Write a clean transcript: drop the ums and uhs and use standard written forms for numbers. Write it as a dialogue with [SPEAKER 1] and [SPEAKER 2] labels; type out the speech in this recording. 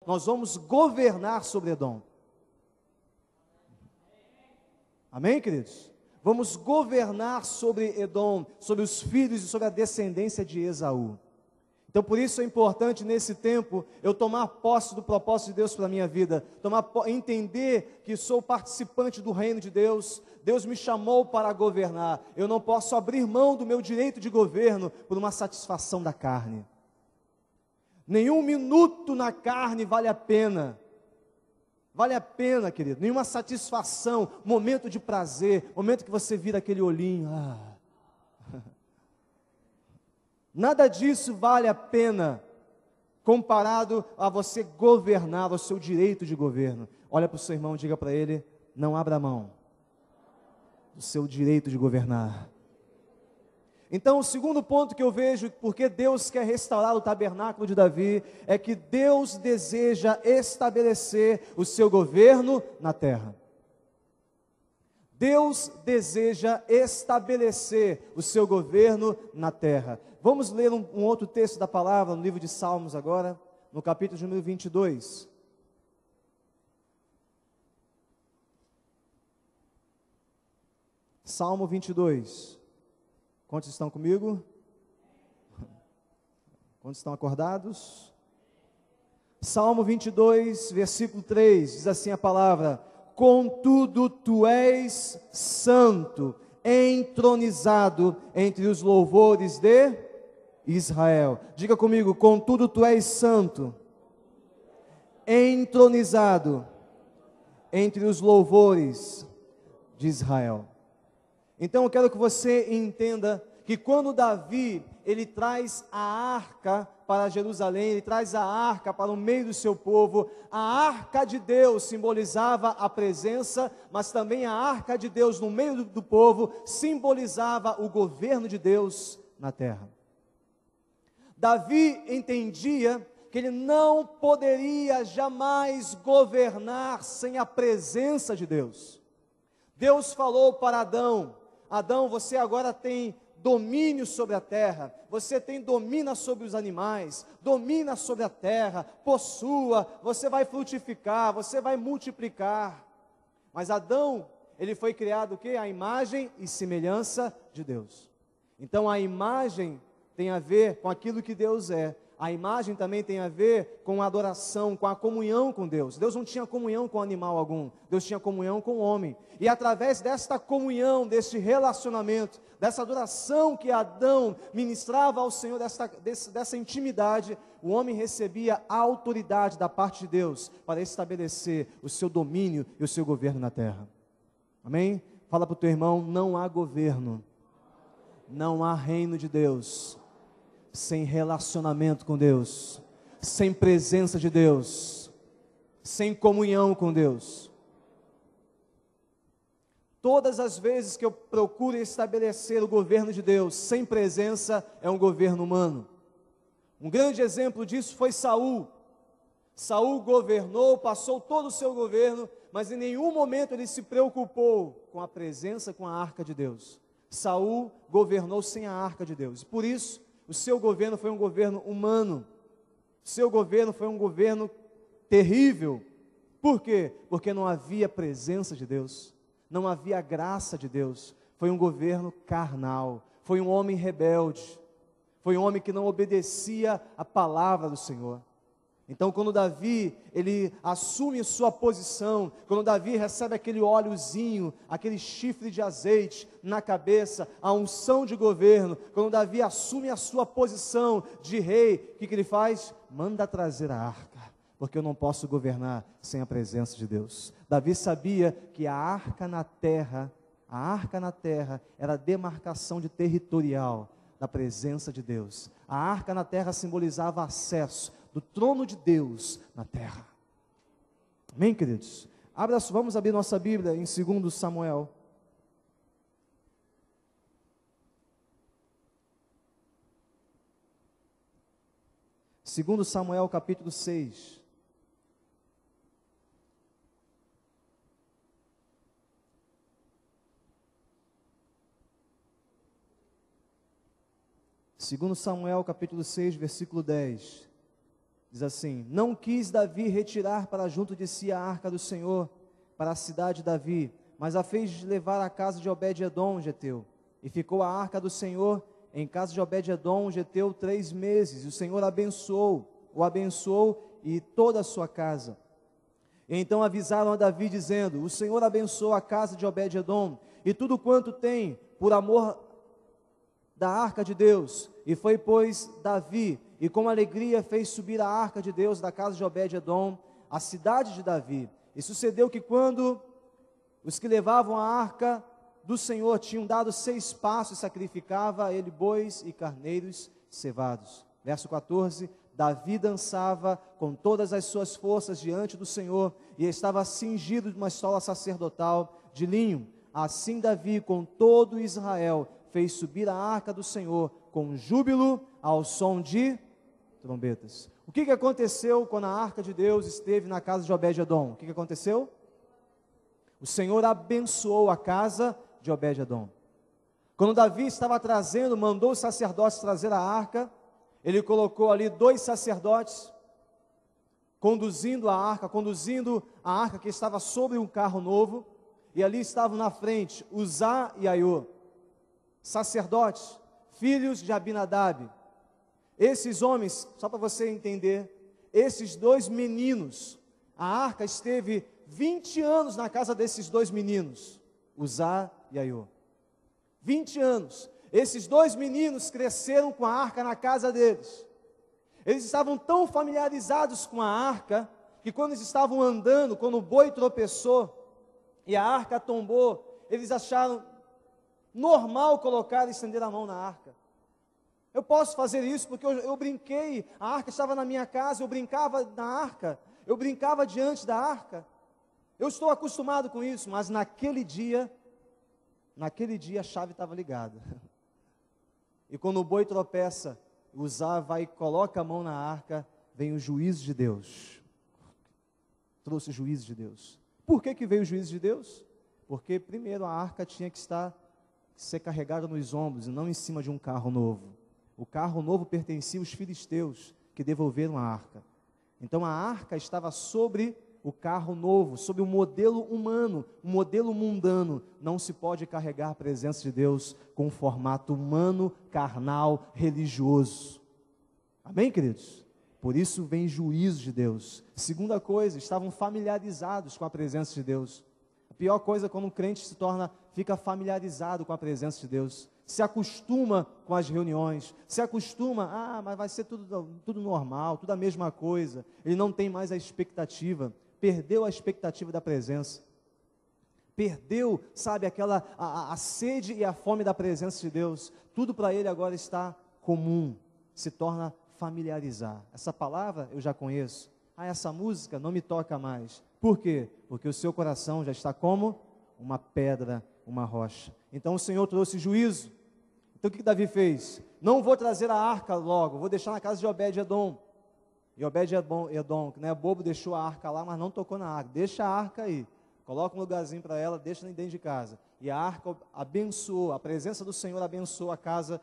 [SPEAKER 1] nós vamos governar sobre Edom. Amém, queridos? Vamos governar sobre Edom, sobre os filhos e sobre a descendência de Esaú. Então, por isso é importante nesse tempo eu tomar posse do propósito de Deus para a minha vida, entender que sou participante do reino de Deus. Deus me chamou para governar. Eu não posso abrir mão do meu direito de governo por uma satisfação da carne. Nenhum minuto na carne vale a pena. Vale a pena, querido. Nenhuma satisfação, momento de prazer, momento que você vira aquele olhinho. Nada disso vale a pena comparado a você governar, ao seu direito de governo. Olha para o seu irmão e diga para ele: não abra mão do seu direito de governar. Então, o segundo ponto que eu vejo, porque Deus quer restaurar o tabernáculo de Davi, é que Deus deseja estabelecer o seu governo na terra. Deus deseja estabelecer o seu governo na terra. Vamos ler um outro texto da palavra, no livro de Salmos agora, no capítulo número 22. Salmo 22. Quantos estão comigo? Quantos estão acordados? Salmo 22, versículo 3, diz assim a palavra: contudo tu és santo, entronizado entre os louvores de Israel. Diga comigo: contudo tu és santo, entronizado entre os louvores de Israel. Então eu quero que você entenda que quando Davi, ele traz a arca para Jerusalém, ele traz a arca para o meio do seu povo, a arca de Deus simbolizava a presença, mas também a arca de Deus no meio do povo simbolizava o governo de Deus na terra. Davi entendia que ele não poderia jamais governar sem a presença de Deus. Deus falou para Adão: Adão, você agora tem domínio sobre a terra, você domina sobre os animais, domina sobre a terra, possua, você vai frutificar, você vai multiplicar. Mas Adão, ele foi criado o quê? A imagem e semelhança de Deus. Então a imagem tem a ver com aquilo que Deus é. A imagem também tem a ver com a adoração, com a comunhão com Deus. Deus não tinha comunhão com animal algum, Deus tinha comunhão com o homem. E através desta comunhão, deste relacionamento, dessa adoração que Adão ministrava ao Senhor, dessa intimidade, o homem recebia a autoridade da parte de Deus para estabelecer o seu domínio e o seu governo na terra. Amém? Fala para o teu irmão: não há governo, não há reino de Deus sem relacionamento com Deus, sem presença de Deus, sem comunhão com Deus. Todas as vezes que eu procuro estabelecer o governo de Deus sem presença, é um governo humano. Um grande exemplo disso foi Saul. Saul governou, passou todo o seu governo, mas em nenhum momento ele se preocupou com a presença, com a arca de Deus. Saul governou sem a arca de Deus. Por isso, o seu governo foi um governo humano. O seu governo foi um governo terrível. Por quê? Porque não havia presença de Deus, não havia graça de Deus. Foi um governo carnal, foi um homem rebelde, foi um homem que não obedecia a palavra do Senhor. Então, quando Davi, ele assume sua posição, quando Davi recebe aquele óleozinho, aquele chifre de azeite na cabeça, a unção de governo, quando Davi assume a sua posição de rei, o que ele faz? Manda trazer a arca, porque eu não posso governar sem a presença de Deus. Davi sabia que a arca na terra era a demarcação de territorial da presença de Deus. A arca na terra simbolizava acesso do trono de Deus na terra. Amém, queridos? Vamos abrir nossa Bíblia em 2 Samuel. Segundo Samuel, capítulo 6. Segundo Samuel, capítulo 6, versículo 10. Diz assim: não quis Davi retirar para junto de si a arca do Senhor, para a cidade de Davi, mas a fez levar à casa de Obed-edom, geteu. E ficou a arca do Senhor em casa de Obed-edom, geteu, 3 meses. E o Senhor o abençoou e toda a sua casa. E então avisaram a Davi, dizendo: o Senhor abençoou a casa de Obed-edom e tudo quanto tem, por amor da arca de Deus. E foi, pois, Davi, e com alegria fez subir a arca de Deus da casa de Obed-edom, a cidade de Davi. E sucedeu que quando os que levavam a arca do Senhor tinham dado 6 passos, sacrificava a ele bois e carneiros cevados. Verso 14: Davi dançava com todas as suas forças diante do Senhor, e estava cingido de uma estola sacerdotal de linho. Assim Davi, com todo Israel, fez subir a arca do Senhor com júbilo ao som de trombetas. O que aconteceu quando a arca de Deus esteve na casa de Obed-edom? O que aconteceu? O Senhor abençoou a casa de Obed-edom. Quando Davi estava trazendo, mandou os sacerdotes trazer a arca, ele colocou ali 2 sacerdotes conduzindo a arca que estava sobre um carro novo, e ali estavam na frente Uzá e Aiô, sacerdotes, filhos de Abinadab. Esses homens, só para você entender, esses 2 meninos, a arca esteve 20 anos na casa desses 2 meninos, Uzá e Aiô. 20 anos. Esses 2 meninos cresceram com a arca na casa deles. Eles estavam tão familiarizados com a arca, que quando eles estavam andando, quando o boi tropeçou e a arca tombou, eles acharam normal colocar e estender a mão na arca. Eu posso fazer isso porque eu brinquei, a arca estava na minha casa, eu brincava na arca, eu brincava diante da arca. Eu estou acostumado com isso, mas naquele dia a chave estava ligada. E quando o boi tropeça, Uzá vai e coloca a mão na arca, vem o juízo de Deus. Trouxe o juízo de Deus. Por que veio o juízo de Deus? Porque primeiro a arca tinha que ser carregada nos ombros e não em cima de um carro novo. O carro novo pertencia aos filisteus, que devolveram a arca. Então a arca estava sobre o carro novo, sobre o modelo humano, um modelo mundano. Não se pode carregar a presença de Deus com um formato humano, carnal, religioso. Amém, queridos? Por isso vem juízo de Deus. Segunda coisa, estavam familiarizados com a presença de Deus. A pior coisa é quando um crente fica familiarizado com a presença de Deus, se acostuma com as reuniões, se acostuma, mas vai ser tudo normal, tudo a mesma coisa. Ele não tem mais a expectativa, perdeu a expectativa da presença, perdeu, sabe, a sede e a fome da presença de Deus. Tudo para ele agora está comum, se torna familiarizar. Essa palavra eu já conheço, essa música não me toca mais. Por quê? Porque o seu coração já está como uma pedra, uma rocha. Então o Senhor trouxe juízo. Então o que Davi fez? Não vou trazer a arca logo, vou deixar na casa de Obed-edom. E Obed-edom, que não é bobo, deixou a arca lá, mas não tocou na arca. Deixa a arca aí, coloca um lugarzinho para ela, deixa dentro de casa. E a arca abençoou, a presença do Senhor abençoou a casa